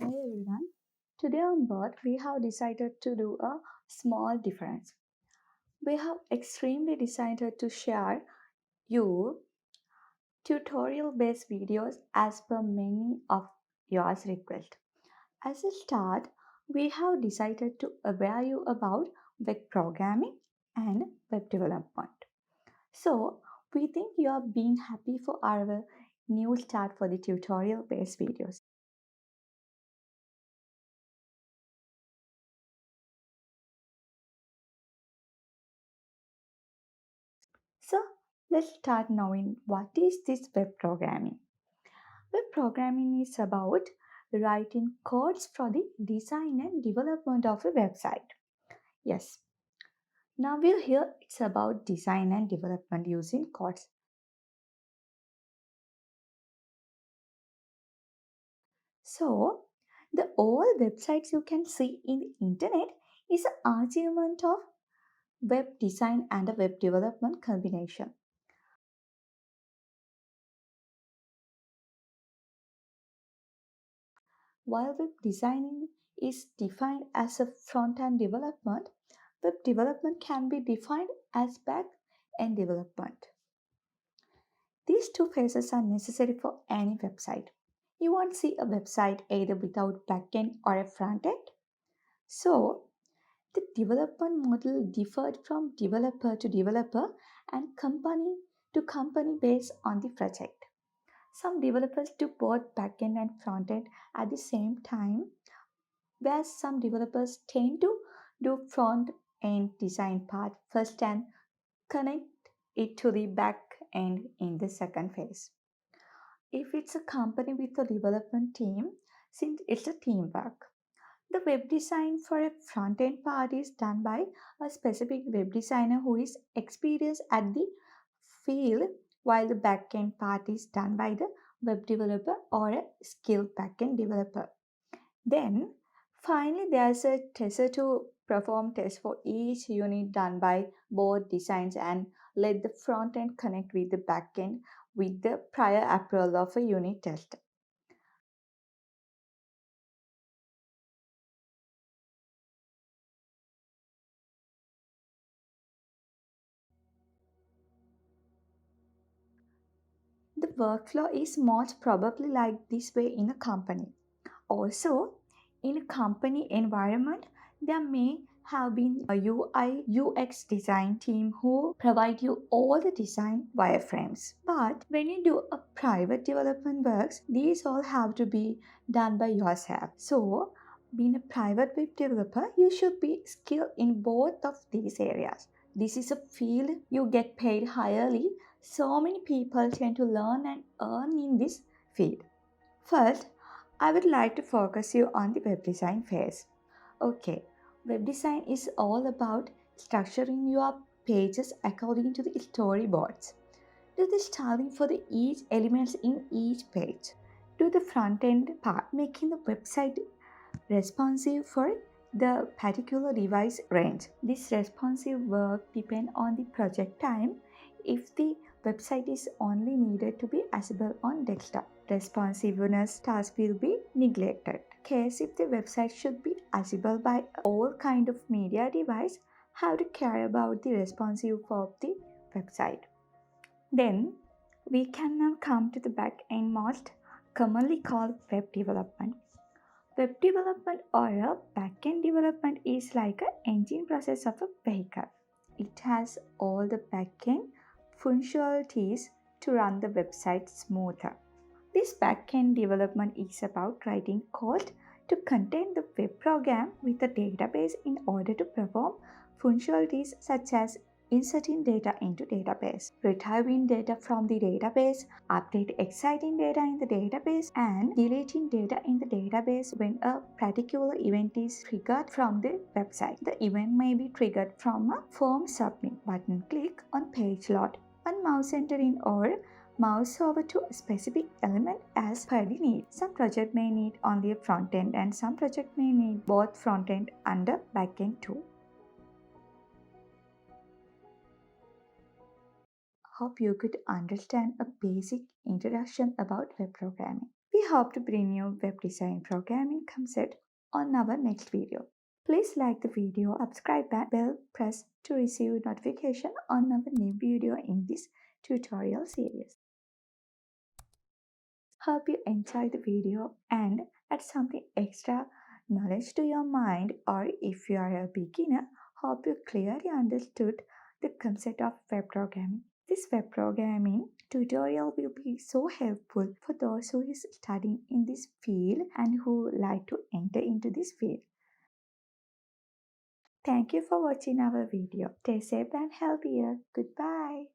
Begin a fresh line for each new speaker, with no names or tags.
Hi everyone. Today on board we have decided to do a small difference. We have extremely decided to share you tutorial based videos as per many of yours request. As a start, we have decided to aware you about web programming and web development. So we think you are being happy for our new start for the tutorial based videos. So let's start knowing what is this web programming. Web programming is about writing codes for the design and development of a website. Yes, now we're here, it's about design and development using codes. So, the all websites you can see in the internet is an achievement of web design and a web development combination. While web designing is defined as a front end development, web development can be defined as back end development. These two phases are necessary for any website. You won't see a website either without backend or a front end. So, the development model differed from developer to developer and company to company based on the project. Some developers do both backend and front end at the same time, whereas some developers tend to do front end design part first and connect it to the back end in the second phase. If it's a company with a development team, since it's a teamwork, the web design for a front end part is done by a specific web designer who is experienced at the field, while the back end part is done by the web developer or a skilled back end developer. Then, finally, there's a tester to perform tests for each unit done by both designs and let the front end connect with the back end with the prior approval of a unit test. The workflow is most probably like this way in a company. Also, in a company environment, there may have been a UI UX design team who provide you all the design wireframes. But when you do a private development works, these all have to be done by yourself. So, being a private web developer, you should be skilled in both of these areas. This is a field you get paid highly. So many people tend to learn and earn in this field. First, I would like to focus you on the web design phase. Okay, web design is all about structuring your pages according to the storyboards. Do the styling for the each elements in each page. Do the front end part, making the website responsive for the particular device range. This responsive work depends on the project time. If the website is only needed to be accessible on desktop, responsiveness task will be neglected. Case if the website should be accessible by all kind of media device, have to care about the responsive of the website. Then we can now come to the back end most commonly called web development. Web development or a backend development is like an engine process of a vehicle. It has all the backend functionalities to run the website smoother. This backend development is about writing code to contain the web program with a database in order to perform functionalities such as inserting data into database, retrieving data from the database, update exciting data in the database, and deleting data in the database when a particular event is triggered from the website. The event may be triggered from a form submit button click on page load, on mouse entering, or mouse over to a specific element as per the need. Some project may need only a front end and some project may need both front end and a back end too. Hope you could understand a basic introduction about web programming. We hope to bring you web design programming concept on our next video. Please like the video, subscribe and bell press to receive notification on our new video in this tutorial series. Hope you enjoy the video and add something extra knowledge to your mind, or if you are a beginner, hope you clearly understood the concept of web programming. This web programming tutorial will be so helpful for those who is studying in this field and who like to enter into this field. Thank you for watching our video. Stay safe and healthier. Goodbye.